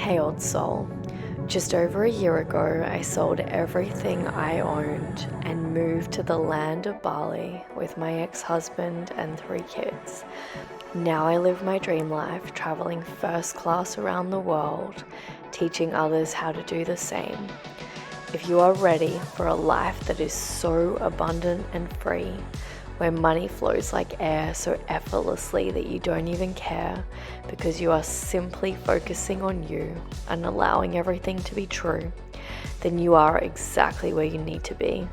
Hey old soul, just over a year ago I sold everything I owned and moved to the land of Bali with my ex-husband and 3 kids. Now I live my dream life, traveling first class around the world, teaching others how to do the same. If you are ready for a life that is so abundant and free, where money flows like air so effortlessly that you don't even care because you are simply focusing on you and allowing everything to be true, then you are exactly where you need to be.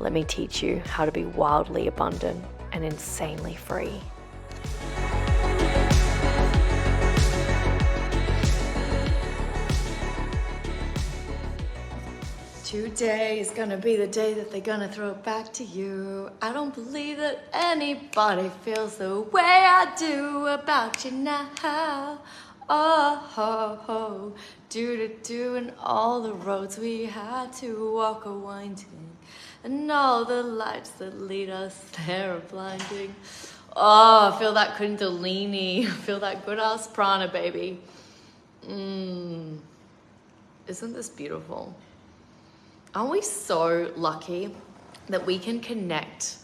Let me teach you how to be wildly abundant and insanely free. Today is gonna be the day that they're gonna throw it back to you. I don't believe that anybody feels the way I do about you now. Oh, ho, ho, do, and all the roads we had to walk are winding, and all the lights that lead us there are blinding. Oh, feel that kundalini, feel that good ass prana, baby. Isn't this beautiful? Aren't we so lucky that we can connect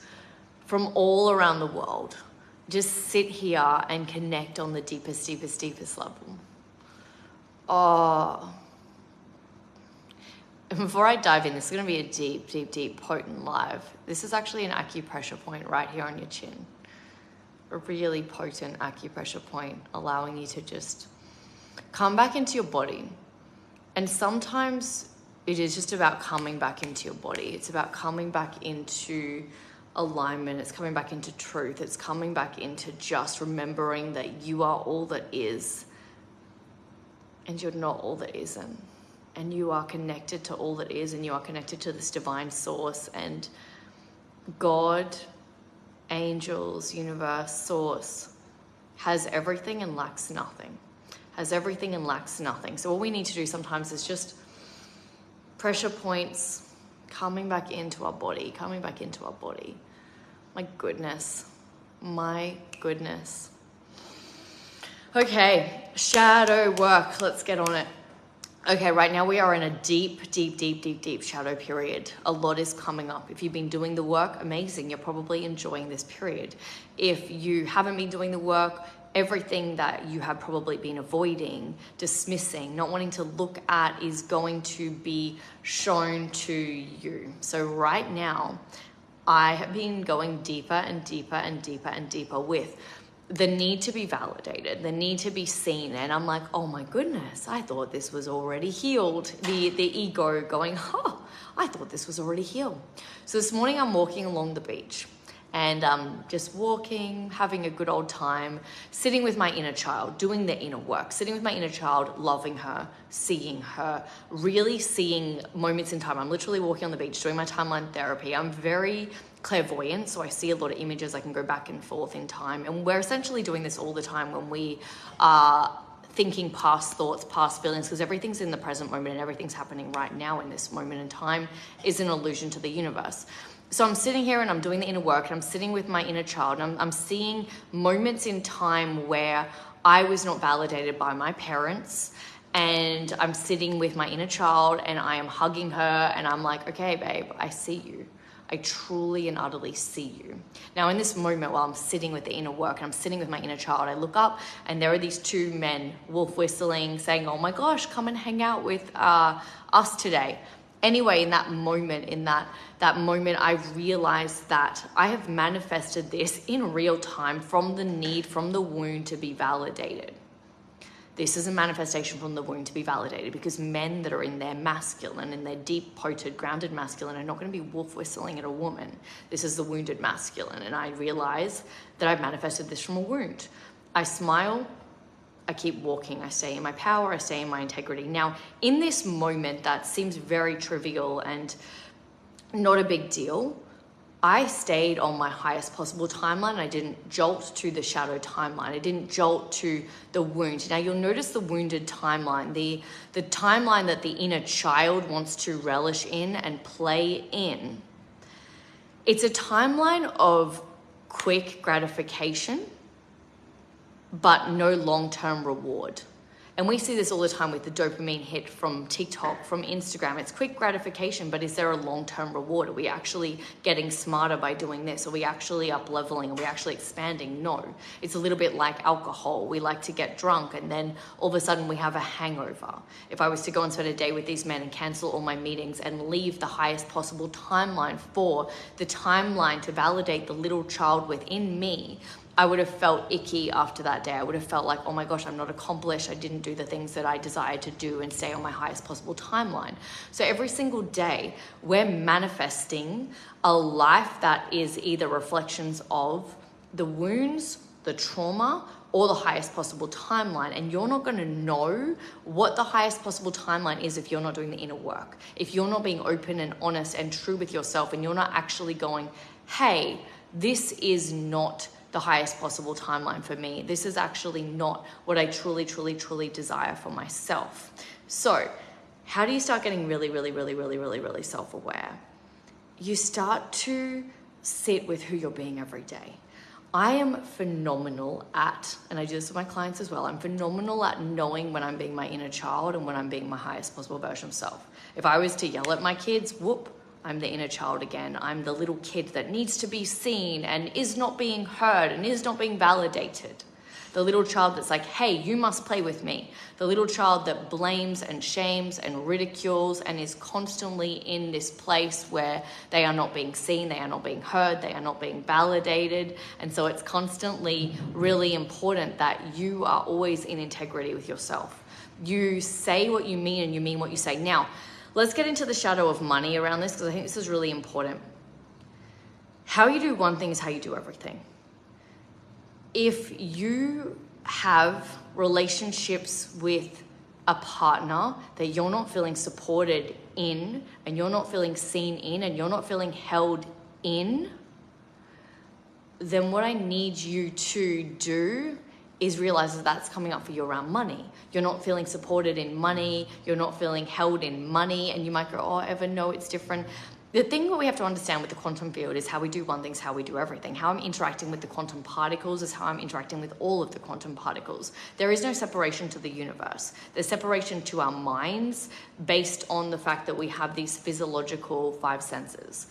from all around the world? Just sit here and connect on the deepest level. Oh. And before I dive in, this is going to be a deep, potent live. This is actually an acupressure point right here on your chin. A really potent acupressure point, allowing you to just come back into your body. And sometimes it is just about coming back into your body. It's about coming back into alignment. It's coming back into truth. It's coming back into just remembering that you are all that is and you're not all that isn't. And you are connected to all that is, and you are connected to this divine source, and God, angels, universe, source has everything and lacks nothing. Has everything and lacks nothing. So all we need to do sometimes is just pressure points, coming back into our body. My goodness. Okay, shadow work. Let's get on it. Okay, right now we are in a deep shadow period. A lot is coming up. If you've been doing the work, amazing. You're probably enjoying this period. If you haven't been doing the work, everything that you have probably been avoiding, dismissing, not wanting to look at is going to be shown to you. So right now, I have been going deeper and deeper with the need to be validated, the need to be seen. And I'm like, oh my goodness, I thought this was already healed. The ego going, I thought this was already healed. So this morning I'm walking along the beach. And just walking, having a good old time, sitting with my inner child, doing the inner work, sitting with my inner child, loving her, seeing her, really seeing moments in time. I'm literally walking on the beach, doing my timeline therapy. I'm very clairvoyant, so I see a lot of images. I can go back and forth in time. And we're essentially doing this all the time when we are thinking past thoughts, past feelings, because everything's in the present moment and everything's happening right now in this moment in time is an illusion to the universe. So I'm sitting here and I'm doing the inner work, and I'm sitting with my inner child, and I'm seeing moments in time where I was not validated by my parents, and I'm sitting with my inner child and I am hugging her, and I'm like, okay, babe, I see you. I truly and utterly see you. Now in this moment while I'm sitting with the inner work and I'm sitting with my inner child, I look up and there are these 2 men wolf whistling, saying, oh my gosh, come and hang out with us today. Anyway, in that moment, I realized that I have manifested this in real time from the need, from the wound to be validated. This is a manifestation from the wound to be validated, because men that are in their masculine, in their deep, potent, grounded masculine, are not going to be wolf whistling at a woman. This is the wounded masculine. And I realize that I've manifested this from a wound. I smile. I keep walking, I stay in my power, I stay in my integrity. Now, in this moment that seems very trivial and not a big deal, I stayed on my highest possible timeline. I didn't jolt to the shadow timeline. I didn't jolt to the wound. Now, you'll notice the wounded timeline, the timeline that the inner child wants to relish in and play in. It's a timeline of quick gratification, but no long-term reward. And we see this all the time with the dopamine hit from TikTok, from Instagram. It's quick gratification, but is there a long-term reward? Are we actually getting smarter by doing this? Are we actually up-leveling? Are we actually expanding? No. It's a little bit like alcohol. We like to get drunk and then all of a sudden we have a hangover. If I was to go and spend a day with these men and cancel all my meetings and leave the highest possible timeline for the timeline to validate the little child within me, I would have felt icky after that day. I would have felt like, oh my gosh, I'm not accomplished. I didn't do the things that I desired to do and stay on my highest possible timeline. So every single day, we're manifesting a life that is either reflections of the wounds, the trauma, or the highest possible timeline. And you're not going to know what the highest possible timeline is if you're not doing the inner work. If you're not being open and honest and true with yourself, and you're not actually going, hey, this is not the highest possible timeline for me. This is actually not what I truly, truly, truly desire for myself. So how do you start getting really, really, really, really, really, really self-aware? You start to sit with who you're being every day. I am phenomenal at, and I do this with my clients as well, I'm phenomenal at knowing when I'm being my inner child and when I'm being my highest possible version of self. If I was to yell at my kids, whoop, I'm the inner child again. I'm the little kid that needs to be seen and is not being heard and is not being validated. The little child that's like, hey, you must play with me. The little child that blames and shames and ridicules and is constantly in this place where they are not being seen, they are not being heard, they are not being validated. And so it's constantly really important that you are always in integrity with yourself. You say what you mean and you mean what you say. Now, let's get into the shadow of money around this, because I think this is really important. How you do one thing is how you do everything. If you have relationships with a partner that you're not feeling supported in, and you're not feeling seen in, and you're not feeling held in, then what I need you to do is realize that that's coming up for you around money. You're not feeling supported in money, you're not feeling held in money, and you might go, oh, Ever, no, it's different. The thing that we have to understand with the quantum field is how we do one thing is how we do everything. How I'm interacting with the quantum particles is how I'm interacting with all of the quantum particles. There is no separation to the universe. There's separation to our minds based on the fact that we have these physiological 5 senses.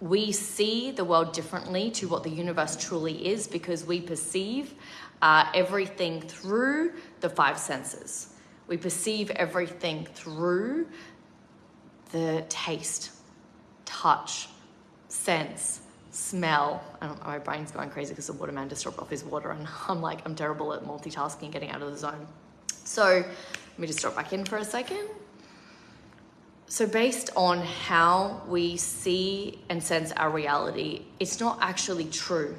We see the world differently to what the universe truly is because we perceive everything through the 5 senses. We perceive everything through the taste, touch, sense, smell. I don't know, my brain's going crazy because the waterman just dropped off his water and I'm terrible at multitasking, getting out of the zone. So let me just drop back in for a second. So based on how we see and sense our reality, it's not actually true.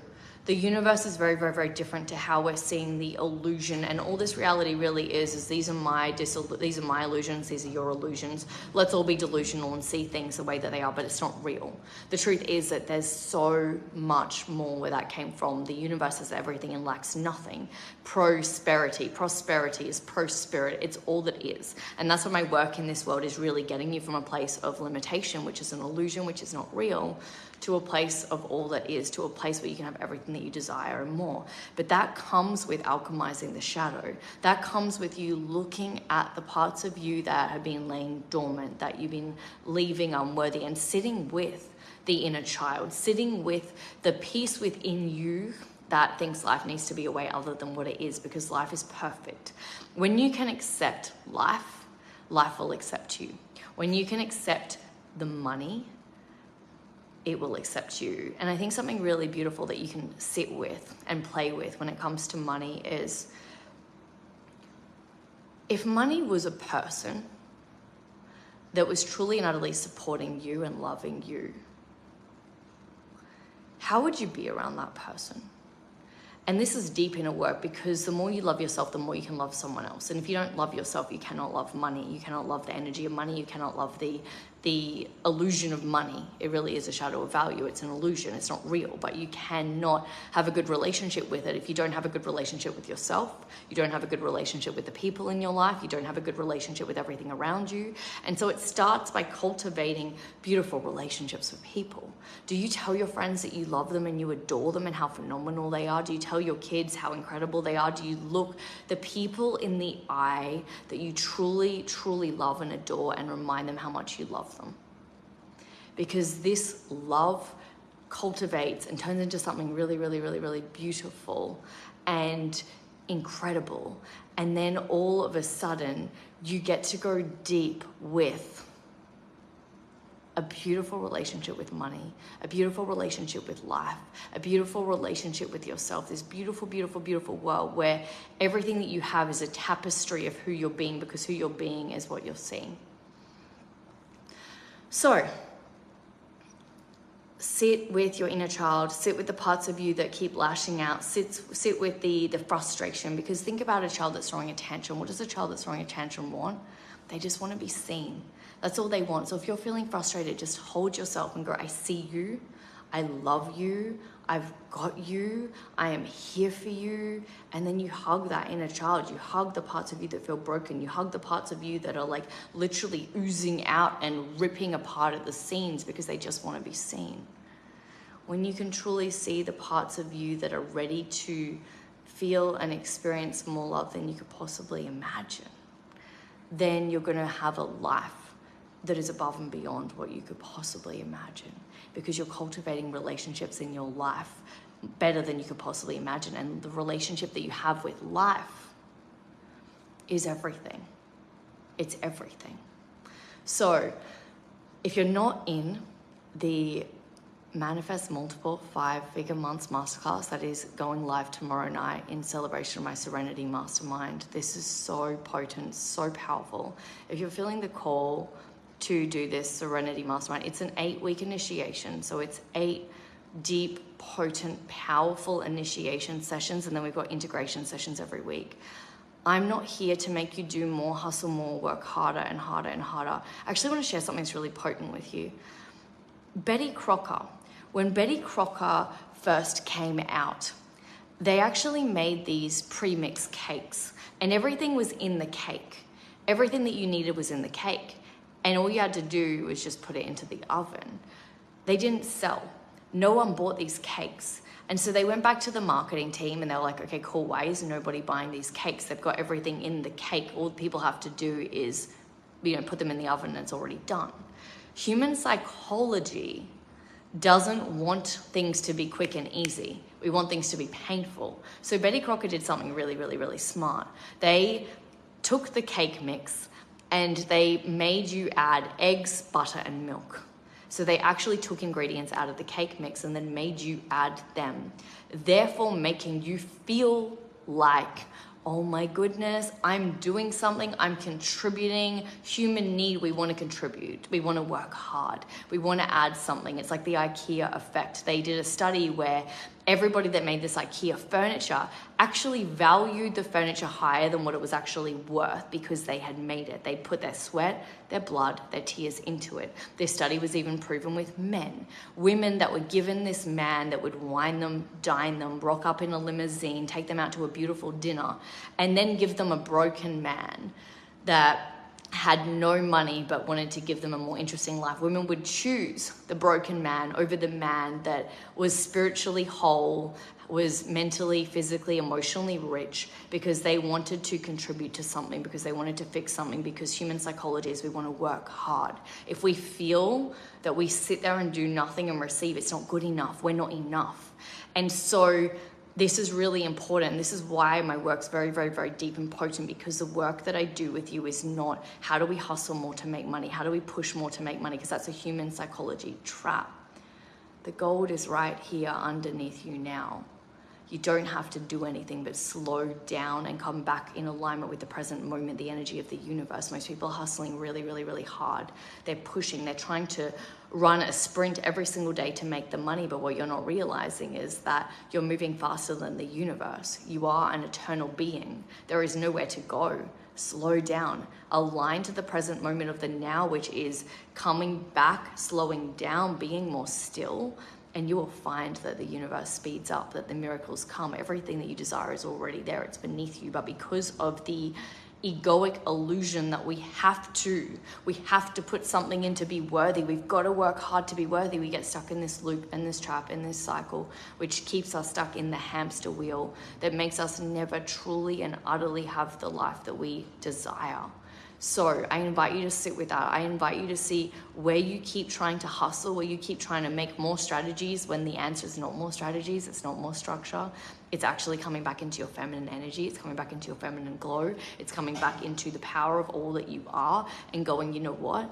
The universe is very, very, very different to how we're seeing the illusion, and all this reality really is these are my illusions, these are your illusions. Let's all be delusional and see things the way that they are, but it's not real. The truth is that there's so much more where that came from. The universe has everything and lacks nothing. Prosperity is pro-spirit. It's all that is. And that's what my work in this world is, really getting you from a place of limitation, which is an illusion, which is not real, to a place of all that is, to a place where you can have everything that you desire and more. But that comes with alchemizing the shadow. That comes with you looking at the parts of you that have been laying dormant, that you've been leaving unworthy, and sitting with the inner child, sitting with the peace within you that thinks life needs to be a way other than what it is, because life is perfect. When you can accept life, life will accept you. When you can accept the money, it will accept you. And I think something really beautiful that you can sit with and play with when it comes to money is, if money was a person that was truly and utterly supporting you and loving you, how would you be around that person? And this is deep inner work, because the more you love yourself, the more you can love someone else. And if you don't love yourself, you cannot love money. You cannot love the energy of money. You cannot love the the illusion of money. It really is a shadow of value. It's an illusion. It's not real, but you cannot have a good relationship with it if you don't have a good relationship with yourself. You don't have a good relationship with the people in your life. You don't have a good relationship with everything around you. And so it starts by cultivating beautiful relationships with people. Do you tell your friends that you love them and you adore them and how phenomenal they are? Do you tell your kids how incredible they are? Do you look the people in the eye that you truly, truly love and adore and remind them how much you love them? Because this love cultivates and turns into something really, really, really, really beautiful and incredible. And then all of a sudden, you get to go deep with a beautiful relationship with money, a beautiful relationship with life, a beautiful relationship with yourself, this beautiful, beautiful, beautiful world where everything that you have is a tapestry of who you're being, because who you're being is what you're seeing. So, sit with your inner child, sit with the parts of you that keep lashing out, sit with the frustration, because think about a child that's throwing a tantrum. What does a child that's throwing a tantrum want? They just want to be seen. That's all they want. So if you're feeling frustrated, just hold yourself and go, I see you, I love you, I've got you, I am here for you. And then you hug that inner child. You hug the parts of you that feel broken. You hug the parts of you that are like literally oozing out and ripping apart at the seams because they just want to be seen. When you can truly see the parts of you that are ready to feel and experience more love than you could possibly imagine, then you're going to have a life that is above and beyond what you could possibly imagine, because you're cultivating relationships in your life better than you could possibly imagine. And the relationship that you have with life is everything. It's everything. So if you're not in the Manifest Multiple 5-Figure Months Masterclass that is going live tomorrow night in celebration of my Serenity Mastermind, this is so potent, so powerful. If you're feeling the call to do this Serenity Mastermind, it's an 8-week initiation. So it's 8 deep, potent, powerful initiation sessions. And then we've got integration sessions every week. I'm not here to make you do more, hustle more, work harder and harder and harder. I actually want to share something that's really potent with you. Betty Crocker, when Betty Crocker first came out, they actually made these pre-mixed cakes, and everything was in the cake. Everything that you needed was in the cake. And all you had to do was just put it into the oven. They didn't sell. No one bought these cakes. And so they went back to the marketing team and they were like, okay, cool, why is nobody buying these cakes? They've got everything in the cake. All people have to do is, put them in the oven and it's already done. Human psychology doesn't want things to be quick and easy. We want things to be painful. So Betty Crocker did something really, really, really smart. They took the cake mix and they made you add eggs, butter, and milk. So they actually took ingredients out of the cake mix and then made you add them, therefore making you feel like, oh my goodness, I'm doing something, I'm contributing. Human need, we want to contribute. We want to work hard. We want to add something. It's like the IKEA effect. They did a study where everybody that made this IKEA furniture actually valued the furniture higher than what it was actually worth because they had made it. They'd put their sweat, their blood, their tears into it. This study was even proven with men. Women that were given this man that would wine them, dine them, rock up in a limousine, take them out to a beautiful dinner, and then give them a broken man that had no money but wanted to give them a more interesting life. Women would choose the broken man over the man that was spiritually whole, was mentally, physically, emotionally rich, because they wanted to contribute to something, because they wanted to fix something, because human psychology is we want to work hard. If we feel that we sit there and do nothing and receive, it's not good enough. We're not enough. And so this is really important. This is why my work's very, very, very deep and potent, because the work that I do with you is not how do we hustle more to make money? How do we push more to make money? Because that's a human psychology trap. The gold is right here underneath you now. You don't have to do anything but slow down and come back in alignment with the present moment, the energy of the universe. Most people are hustling really, really, really hard. They're pushing, they're trying to run a sprint every single day to make the money, but what you're not realizing is that you're moving faster than the universe. You are an eternal being. There is nowhere to go. slow down, align to the present moment of the now, which is coming back, slowing down, being more still, and you will find that the universe speeds up, that the miracles come. Everything that you desire is already there. It's beneath you. But because of the egoic illusion that we have to put something in to be worthy, we've got to work hard to be worthy, we get stuck in this loop and this trap and this cycle, which keeps us stuck in the hamster wheel that makes us never truly and utterly have the life that we desire. So I invite you to sit with that. I invite you to see where you keep trying to hustle, where you keep trying to make more strategies when the answer is not more strategies, it's not more structure. It's actually coming back into your feminine energy. It's coming back into your feminine glow. It's coming back into the power of all that you are and going, you know what?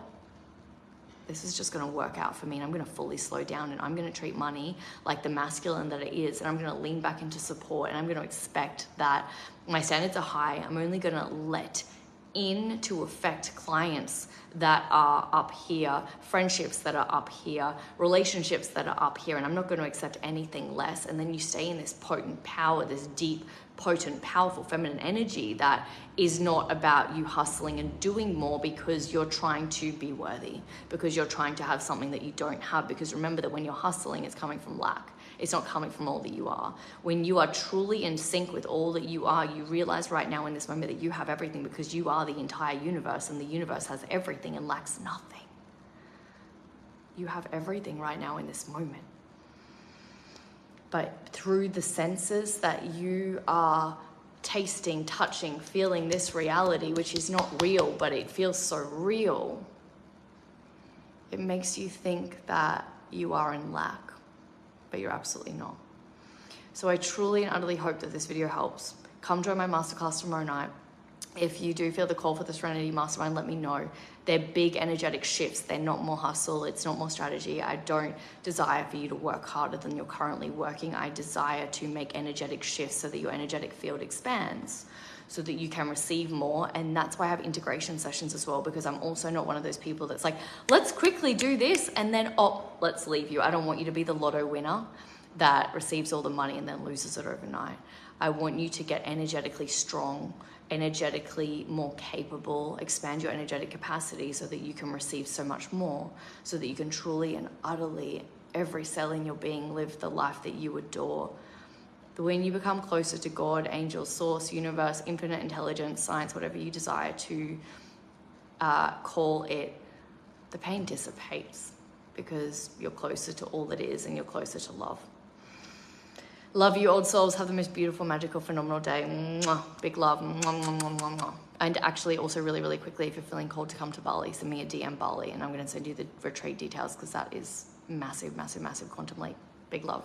This is just going to work out for me, and I'm going to fully slow down, and I'm going to treat money like the masculine that it is, and I'm going to lean back into support, and I'm going to expect that my standards are high. I'm only going to let in to affect clients that are up here, friendships that are up here, relationships that are up here, and I'm not going to accept anything less. And then you stay in this potent power, this deep, potent, powerful feminine energy that is not about you hustling and doing more because you're trying to be worthy, because you're trying to have something that you don't have. Because remember that when you're hustling, it's coming from lack. It's not coming from all that you are. When you are truly in sync with all that you are, you realize right now in this moment that you have everything, because you are the entire universe, and the universe has everything and lacks nothing. You have everything right now in this moment. But through the senses that you are tasting, touching, feeling this reality, which is not real, but it feels so real, it makes you think that you are in lack. But you're absolutely not. So I truly and utterly hope that this video helps. Come join my masterclass tomorrow night. If you do feel the call for the Serenity Mastermind, let me know. They're big energetic shifts. They're not more hustle. It's not more strategy. I don't desire for you to work harder than you're currently working. I desire to make energetic shifts so that your energetic field expands, so that you can receive more. And that's why I have integration sessions as well, because I'm also not one of those people that's like, let's quickly do this and then, let's leave you. I don't want you to be the lotto winner that receives all the money and then loses it overnight. I want you to get energetically strong, energetically more capable, expand your energetic capacity so that you can receive so much more, so that you can truly and utterly, every cell in your being, live the life that you adore. When you become closer to God, angels, source, universe, infinite intelligence, science, whatever you desire to call it, the pain dissipates because you're closer to all that is and you're closer to love. Love you, old souls. Have the most beautiful, magical, phenomenal day. Mwah. Big love. Mwah, mwah, mwah, mwah, mwah. And actually, also really, really quickly, if you're feeling called to come to Bali, send me a DM Bali, and I'm going to send you the retreat details, because that is massive, massive, massive quantum leap. Big love.